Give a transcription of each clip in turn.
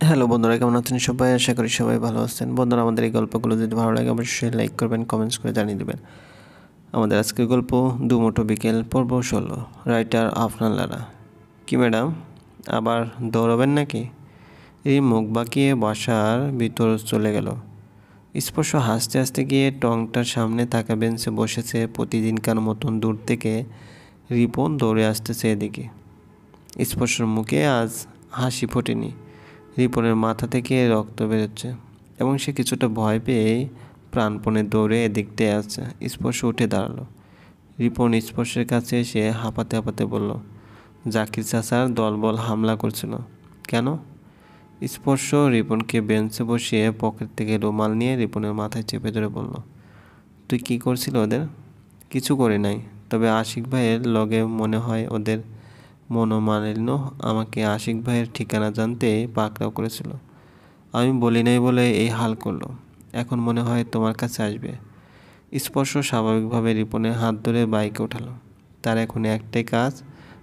Hello বন্ধুরা, কেমন আছেন সবাই? আশা করি সবাই ভালো আছেন। বন্ধুরা, আমাদের এই গল্পগুলো যদি ভালো লাগে অবশ্যই লাইক করবেন, কমেন্টস করে জানিয়ে দেবেন। আমাদের আজকের গল্প দুমুঠো বিকেল, পর্ব 16। রাইটার আফনান লারা। কি ম্যাডাম, আবার দৌড়াবেন নাকি? এই মুখ বাঁকিয়ে বাসার ভিতর চলে গেল। স্পর্শ হাসতে হাসতে গিয়ে টংটার সামনে থাকা বেঞ্চে বসেছে। প্রতিদিনকার মতন দূর থেকে রিপন দৌড়ে আসতেছে এদিকে। স্পর্শর মুখে আজ হাসি ফোটেনি। রিপনের মাথা থেকে রক্ত বেরোচ্ছে এবং সে কিছুটা ভয় পেয়ে প্রাণপণে দৌড়ে এদিকটায় আসছে। স্পর্শ উঠে দাঁড়ালো। রিপন স্পর্শের কাছে এসে হাঁপাতে হাঁপাতে বলল, জাকির চাচার দলবল হামলা করছিল কেন? স্পর্শ রিপনকে বেঞ্চে বসিয়ে পকেট থেকে রুমাল নিয়ে রিপনের মাথায় চেপে ধরে বলল, তুই কি করছিল ওদের? কিছু করি নাই, তবে আশিক ভাইয়ের লগে মনে হয় ওদের মনোমালিন্য আমাকে আশিক ভাইয়ের ঠিকানা জানতে পাকড়াও করেছিল। আমি বলি নাই বলে এই হাল করলো। এখন মনে হয় তোমার কাছে আসবে। স্পর্শ স্বাভাবিকভাবে রিপনের হাত ধরে বাইকে ওঠালো। তার এখন একটাই কাজ,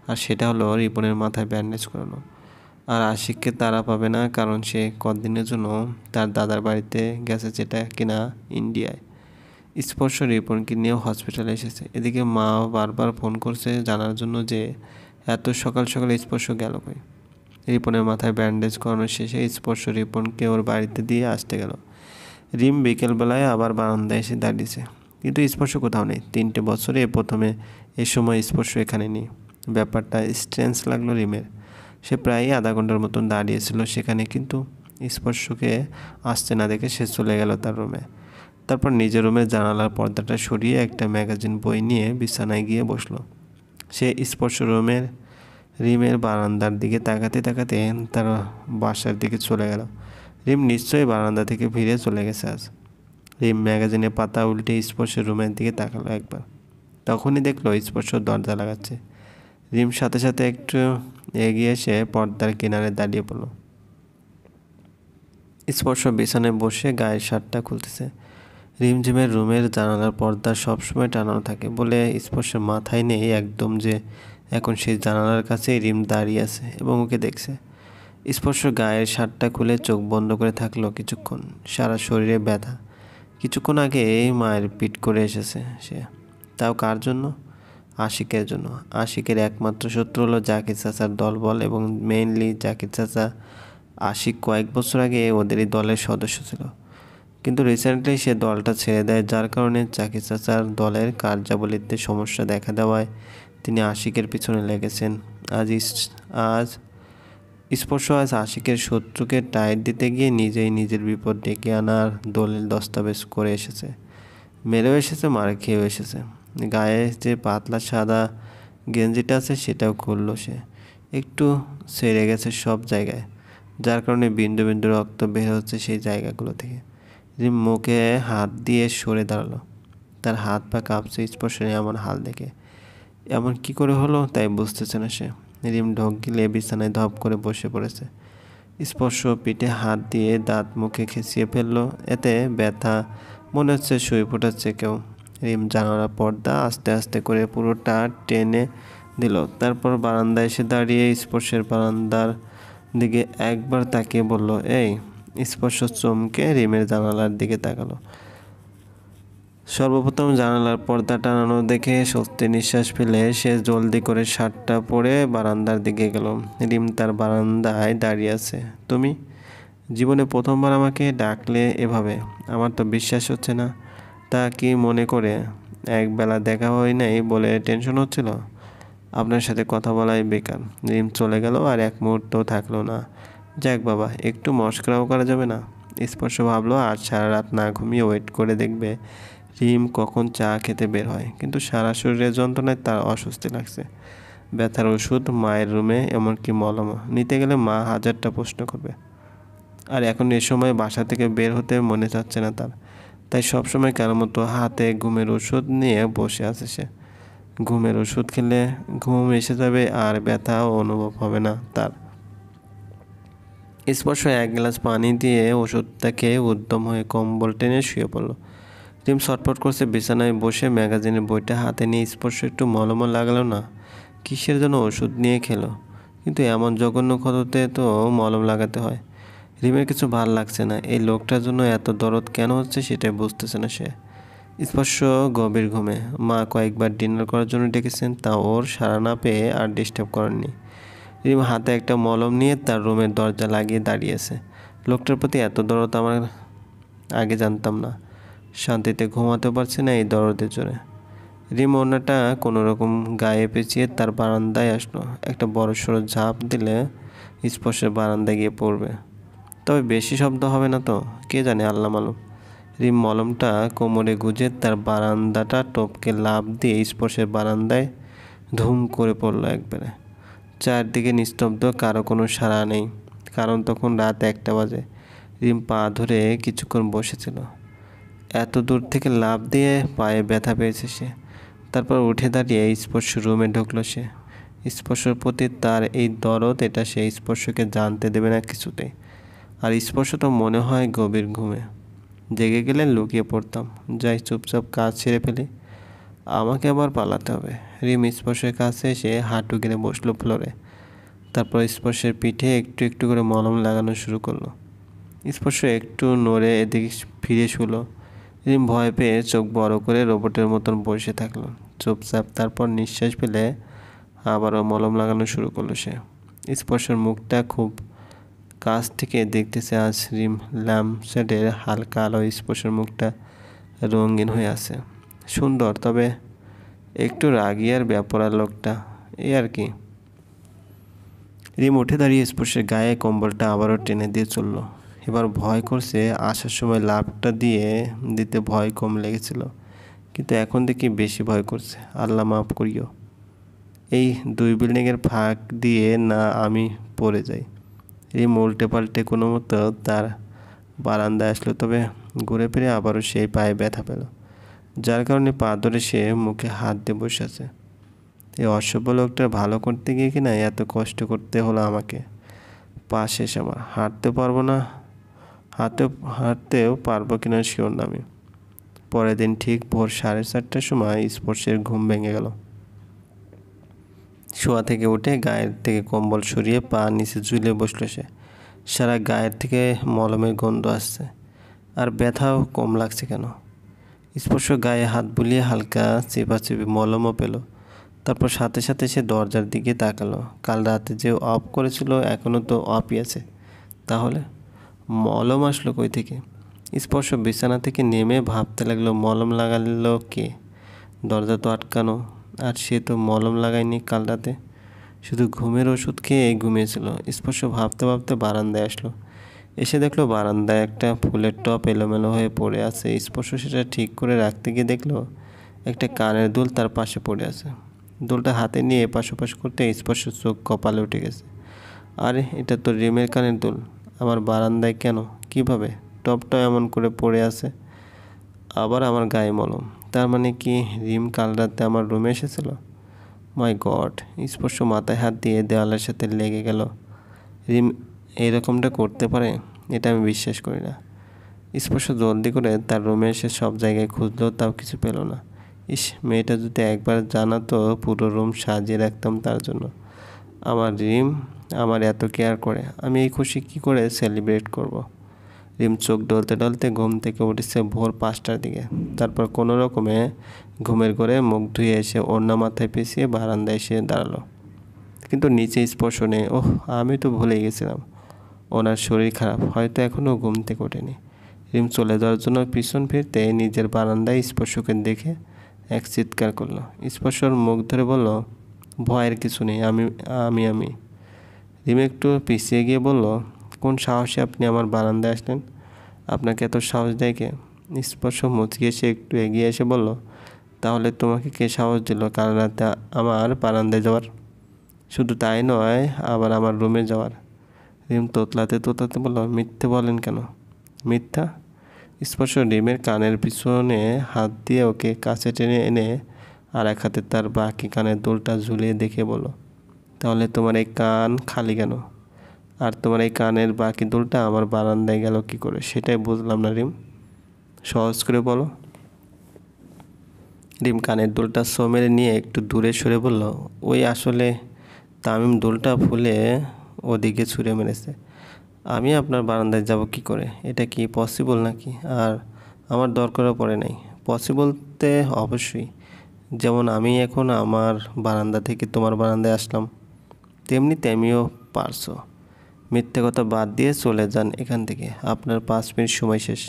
আর সেটা হলো রিপনের মাথায় ব্যান্ডেজ করানো। আর আশিককে তারা পাবে না, কারণ সে কদিনের জন্য তার দাদার বাড়িতে গেছে, যেটা কিনা ইন্ডিয়ায়। স্পর্শ রিপনকে নিয়ে হসপিটালে এসেছে। এদিকে মা বারবার ফোন করছে জানার জন্য যে এত সকাল সকালে স্পর্শ গেল কই। রিপনের মাথায় ব্যান্ডেজ করানো শেষে স্পর্শ রিপনকে ওর বাড়িতে দিয়ে আসতে গেল। রিম বিকেলবেলায় আবার বারান্দায় এসে দাঁড়িয়েছে, কিন্তু স্পর্শ কোথাও নেই। 3টে বছরে প্রথমে এ সময় স্পর্শ এখানে নেই। ব্যাপারটা স্ট্রেঞ্জ লাগলো রিমের। সে প্রায় আধা ঘন্টার মতন দাঁড়িয়েছিল সেখানে, কিন্তু স্পর্শকে আসতে না দেখে সে চলে গেল তার রুমে। তারপর নিজের রুমের জানালার পর্দাটা সরিয়ে একটা ম্যাগাজিন বই নিয়ে বিছানায় গিয়ে বসলো। সে স্পর্শ রিমের বারান্দার দিকে তাকাতে তাকাতে তার বাসার দিকে চলে গেল। রিম নিশ্চয়ই বারান্দা থেকে ফিরে চলে গেছে আজ। রিম ম্যাগাজিনে পাতা উল্টে স্পর্শের রুমের দিকে তাকালো একবার। তখনই দেখলো স্পর্শ দরজা লাগাচ্ছে। রিম সাথে সাথে একটু এগিয়ে এসে পর্দার কিনারে দাঁড়িয়ে পড়ল। স্পর্শ বিছানায় বসে গায়ের শার্টটা খুলতেছে। রিমঝিমের রুমের জানালার পর্দা সবসময় টানানো থাকে বলে স্পর্শের মাথায় নেই একদম যে এখন সেই জানালার কাছেই রিম দাঁড়িয়ে আছে এবং ওকে দেখছে। স্পর্শ গায়ের শার্টটা খুলে চোখ বন্ধ করে থাকলো কিছুক্ষণ। সারা শরীরে ব্যথা। কিছুক্ষণ আগে মায়ের পিট করে এসেছে সে, তাও কার জন্য? আশিকের জন্য। আশিকের একমাত্র শত্রু হলো জাকির চাচার দলবল, এবং মেইনলি জাকির চাচা। আশিক কয়েক বছর আগে ওদেরই দলের সদস্য ছিল, কিন্তু রিসেন্টলি সে দলটা ছেড়ে দেয়, যার কারণে জাকির চাচার দলের কার্যাবলীতে সমস্যা দেখা দেওয়ায় তিনি আশিকের পিছনে লেগেছেন। আজ স্পর্শ আশিকের শত্রুকে টাইট দিতে গিয়ে নিজেই নিজের বিপদ ডেকে আনার দলিল দস্তাবেজ করে এসেছে। মেরেও এসেছে, মার খেয়েও এসেছে। গায়ে যে পাতলা সাদা গেঞ্জিটা আছে সেটাও খুললো সে। একটু ছেড়ে গেছে সব জায়গায়, যার কারণে বিন্দু বিন্দু রক্ত বের হচ্ছে সেই জায়গাগুলো থেকে। রিম মুখে হাত দিয়ে সরে দাঁড়ালো। তার হাত পা কাঁপছে স্পর্শের এমন হাল দেখে। এমন কি করে হলো তাই বুঝতেছে না সে। রিম ঢোক গিলে বিছানায় ধপ করে বসে পড়েছে। স্পর্শ পিঠে হাত দিয়ে দাঁত মুখে খেঁচিয়ে ফেললো। এতে ব্যথা, মনে হচ্ছে সুই ফোটাচ্ছে কেউ। রিম জানালার পর্দা আস্তে আস্তে করে পুরোটা টেনে দিল। তারপর বারান্দায় এসে দাঁড়িয়ে স্পর্শের বারান্দার দিকে একবার তাকিয়ে বলল, এই। স্পর্শ চমকে রিমের জানালার দিকে তাকালো। সর্বপ্রথম জানালার পর্দা টানানো দেখে স্বস্তি নিঃশ্বাস ফেলে সে জলদি করে শার্টটা পরে বারান্দার দিকে গেল। রিম তার বারান্দায় দাঁড়িয়ে আছে। তুমি জীবনে প্রথমবার আমাকে ডাকলে এভাবে? আমার তো বিশ্বাস হচ্ছে না। তা কি মনে করে একবেলা দেখা হয় নাই বলে টেনশন হচ্ছিল? আপনার সাথে কথা বলাই বেকার। রিম চলে গেল আর এক মুহূর্তও থাকলো না। যাক বাবা, একটু মশকরাও করা যাবে না? স্পর্শ ভাবলো আজ সারা রাত না ঘুমিয়ে ওয়েট করে দেখবে রিম কখন চা খেতে বের হয়। কিন্তু সারা শরীরের যন্ত্রণায় তার অস্বস্তি লাগছে। ব্যথার ওষুধ মায়ের রুমে, এমনকি মলমও। নিতে গেলে মা হাজারটা প্রশ্ন করবে। আর এখন এ সময় বাসা থেকে বের হতে মনে চাচ্ছে না তার। তাই সবসময় কেন মতো হাতে ঘুমের ওষুধ নিয়ে বসে আছে সে। ঘুমের ওষুধ খেলে ঘুম এসে যাবে আর ব্যথাও অনুভব হবে না তার। স্পর্শ এক গ্লাস পানি দিয়ে ওষুধটা খেয়ে উদ্যম হয়ে কম্বল টেনে শুয়ে পড়ল। রিম ছটফট করছে বিছানায় বসে। ম্যাগাজিনের বইটা হাতে নিয়ে স্পর্শ একটু মলমও লাগালো না। কিসের জন্য ওষুধ নিয়ে খেলো? কিন্তু এমন জঘন্য ক্ষততে তো মলম লাগাতে হয়। রিমের কিছু ভাল লাগছে না, এই লোকটার জন্য এত দরদ কেন হচ্ছে সেটাই বুঝতেছে না সে। স্পর্শ গভীর ঘুমে। মা কয়েকবার ডিনার করার জন্য ডেকেছেন, তা ওর সাড়া না পেয়ে আর ডিস্টার্ব করেননি। রিম হাতে একটা মলম নিয়ে তার রুমের দরজা লাগিয়ে দাঁড়িয়েছে। লোকটার প্রতি এত দরদ আমার আগে জানতাম না। শান্তিতে ঘুমাতে পারছে না এই দরদের জোরে। রিম ওড়নাটা কোনো রকম গায়ে পেঁচিয়ে তার বারান্দায় আসলো। একটা বড়সড় ঝাঁপ দিলে স্পর্শের বারান্দায় গিয়ে পড়বে, তবে বেশি শব্দ হবে না তো, কে জানে, আল্লাহ মালুম। রিম মলমটা কোমরে গুজে তার বারান্দাটা টপকে লাফ দিয়ে স্পর্শের বারান্দায় ধুম করে পড়লো একবারে। চারদিকে নিস্তব্ধ, কারো কোনো সাড়া নেই, কারণ তখন রাত 1টা বাজে। রিম পা ধরে কিছুক্ষণ বসেছিল। এত দূর থেকে লাফ দিয়ে পায়ে ব্যথা পেয়েছে সে। তারপর উঠে দাঁড়িয়ে স্পর্শ রুমে ঢুকলো সে। স্পর্শের প্রতি তার এই দরদ, এটা সে স্পর্শকে জানতে দেবে না কিছুতেই। আর স্পর্শ তো মনে হয় গভীর ঘুমে। জেগে গেলে লুকিয়ে পড়তাম, যাই চুপচাপ কাজ ছেড়ে ফেলি, আমাকে আবার পালাতে হবে। রিম স্পর্শের কাছে এসে হাঁটু গেড়ে বসলো ফ্লোরে। তারপর স্পর্শের পিঠে একটু একটু করে মলম লাগানো শুরু করলো। স্পর্শ একটু নড়ে এদিকে ফিরে শুলো। রিম ভয় পেয়ে চোখ বড় করে রোবটের মতন বসে থাকলো চুপচাপ। তারপর নিঃশ্বাস ফেলে আবারও মলম লাগানো শুরু করলো সে। স্পর্শের মুখটা খুব কাছ থেকে দেখতেছে আজ রিম। ল্যাম্পশেডের হালকা আলো স্পর্শের মুখটা রঙিন হয়ে আছে, সুন্দর, তবে একটু রাগী আর ব্যাপারা লোকটা, এই আর কি। রিম উঠে দাঁড়িয়ে স্পর্শের গায়ে কম্বলটা আবারও টেনে দিয়ে চলল। এবার ভয় করছে, আসার সময় লাফটা দিতে ভয় কম লেগেছিল, কিন্তু এখন দেখি বেশি ভয় করছে। আল্লাহ মাফ করিও, এই 2 বিল্ডিংয়ের ফাঁক দিয়ে না আমি পড়ে যাই। রিম উল্টে পাল্টে কোনো মতো তার বারান্দায় আসলো, তবে ঘুরে ফিরে আবারও সেই পায়ে ব্যথা পেল, যার কারণে পা ধরে সে মুখে হাত দিয়ে বসে আছে। এই অসভ্য লোকটার ভালো করতে গিয়ে কিনা এত কষ্ট করতে হলো আমাকে। পা শেষ আমার, হাঁটতে পারবো না, হাঁটতেও পারবো কিনা শিওর না আমি। পরের দিন ঠিক ভোর 4:30টার সময় স্পর্শের ঘুম ভেঙে গেল। শোয়া থেকে উঠে গায়ের থেকে কম্বল সরিয়ে পা নিচে ঝুলে বসলো সে। সারা গায়ের থেকে মলমের গন্ধ আসছে, আর ব্যথাও কম লাগছে কেন। স্পর্শ গায়ে হাত বুলিয়ে হালকা চেপাচেপি মলমও পেল। তারপর সাথে সাথে সে দরজার দিকে তাকালো। কাল রাতে যে অফ করেছিল এখনও তো অফই আছে, তাহলে মলম আসলো কই থেকে? স্পর্শ বিছানা থেকে নেমে ভাবতে লাগলো, মলম লাগালো কে? দরজা তো আটকানো, আর সে তো মলম লাগায়নি কাল রাতে, শুধু ঘুমের ওষুধ খেয়ে ঘুমিয়েছিল। স্পর্শ ভাবতে ভাবতে বারান্দায় আসলো। এসে দেখলো বারান্দায় একটা ফুলের টব এলোমেলো হয়ে পড়ে আছে। স্পর্শ সেটা ঠিক করে রাখতে গিয়ে দেখলো একটা কানের দুল তার পাশে পড়ে আছে। দুলটা হাতে নিয়ে এপাশ ওপাশ করতে স্পর্শ চোখ কপালে উঠে গেছে। আরে, এটা তো রিমের কানের দুল, আমার বারান্দায় কেন, কিভাবে? টবটা এমন করে পড়ে আছে, আবার আমার গায়ে মলম, তার মানে কি রিম কাল রাতে আমার রুমে এসেছিল? মাই গড! স্পর্শ মাথায় হাত দিয়ে দেওয়ালের সাথে লেগে গেল। রিম এরকমটা করতে পারে? এটা আমি বিশ্বাস করি না। স্পর্শ জলদি করে তার রুমে এসে সব জায়গায় খুঁজলো, তাও কিছু পেল না। ইস, মেয়েটা যদি একবার জানাতো, পুরো রুম সাজিয়ে রাখতাম তার জন্য। আমার রিম আমার এত কেয়ার করে, আমি এই খুশি কী করে সেলিব্রেট করব। রিম চোখ ডলতে ডলতে ঘুম থেকে উঠেছে ভোর 5টার দিকে। তারপর কোনো রকমে ঘুমের ঘরে মুখ ধুয়ে এসে ওড়না মাথায় পেঁচিয়ে বারান্দায় এসে দাঁড়ালো। কিন্তু নিচে স্পর্শ নেই। ওহ, আমি তো ভুলে গেছিলাম ওনার শরীর খারাপ, হয়তো এখনও ঘুম থেকে ওঠেনি। রিম চলে যাওয়ার জন্য পিছন ফিরতে নিজের বারান্দায় স্পর্শকে দেখে এক চিৎকার করলো। স্পর্শর মুখ ধরে বলল, ভয়ের কিছু নেই, আমি আমি আমি রিম একটু পিছিয়ে গিয়ে বলল, কোন সাহসে আপনি আমার বারান্দায় আসলেন? আপনাকে এত সাহস দেয় কে? স্পর্শ মুচকি এসে একটু এগিয়ে এসে বলল, তাহলে তোমাকে কে সাহস দিল কাল রাতে আমার বারান্দায় যাওয়ার? শুধু তাই নয়, আবার আমার রুমে যাওয়ার? রিম তোতলাতে তোতলাতে বলল, মিথ্যে বলেন কেন? মিথ্যা? স্পর্শ রিমের কানের পিছনে হাত দিয়ে ওকে কাছে টেনে এনে আর এক হাতে তার বাকি কানের দুলটা ঝুলিয়ে দেখে বলল, তাহলে তোমার এই কান খালি কেন? আর তোমার এই কানের বাকি দুলটা আমার বারান্দায় গেল কী করে, সেটাই বুঝলাম না রিম, সহজ করে বলো। রিম কানের দুলটা মেরে নিয়ে একটু দূরে সরে বলল, ওই আসলে তামিম দুলটা ফুলে ওদিকে ছুঁড়ে মেরেছে, আমি আপনার বারান্দায় যাব কি করে? এটা কি পসিবল নাকি? আর আমার দরকারও পড়ে নাই। পসিবলতে অবশ্যই। যেমন আমি এখন আমার বারান্দা থেকে তোমার বারান্দায় আসলাম, তেমনি তেমিও পারছো। মিথ্যে কথা বাদ দিয়ে চলে যান এখান থেকে। আপনার 5 মিনিট সময় শেষ।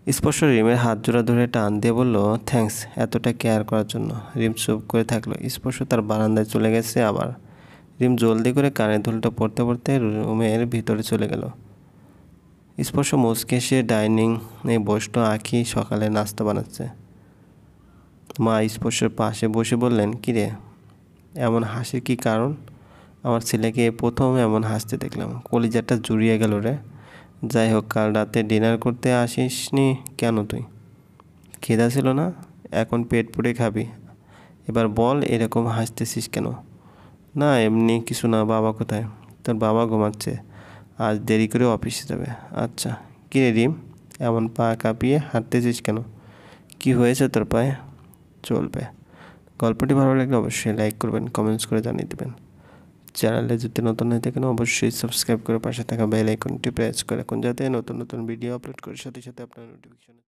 স্পর্শ রিমের হাত জোড়া ধরে টান দিয়ে বলল, থ্যাঙ্কস এতটা কেয়ার করার জন্য। রিম চুপ করে থাকলো। স্পর্শ তার বারান্দায় চলে গেছে আবার। রিম জলদি করে কানের দুলটা পড়তে পড়তে রুমের ভিতরে চলে গেল। স্পর্শ মুচকে সে ডাইনিংয়ে বসলো। আঁখি সকালে নাস্তা বানাচ্ছে। মা স্পর্শের পাশে বসে বললেন, কিরে এমন হাসির কি কারণ? আমার ছেলেকে প্রথম এমন হাসতে দেখলাম, কলিজাটা জুড়িয়ে গেল রে। যাই হোক, কাল রাতে ডিনার করতে আসিসনি কেন তুই? খিদা ছিল না? এখন পেট পুড়ে খাবি। এবার বল, এরকম হাসতেছিস কেন? না এমনি কিছু না। বাবা কোথায়? তোর বাবা ঘুমাচ্ছে, আজ দেরি করে অফিসে যাবে। আচ্ছা। কিরে রিম, এমন পা কাঁপিয়ে হাঁটতেছিস কেন? কি হয়েছে তোর পায়ে? চলবে। গল্পটি ভালো লাগলে অবশ্যই লাইক করবেন, কমেন্টস করে জানিয়ে দেবেন। চ্যানেলে যদি নতুন হয়ে থাকেন অবশ্যই সাবস্ক্রাইব করে পাশে থাকা বেল আইকনটি প্রেস করে রাখুন, যাতে নতুন নতুন ভিডিও আপলোড করার সাথে সাথে আপনার নোটিফিকেশন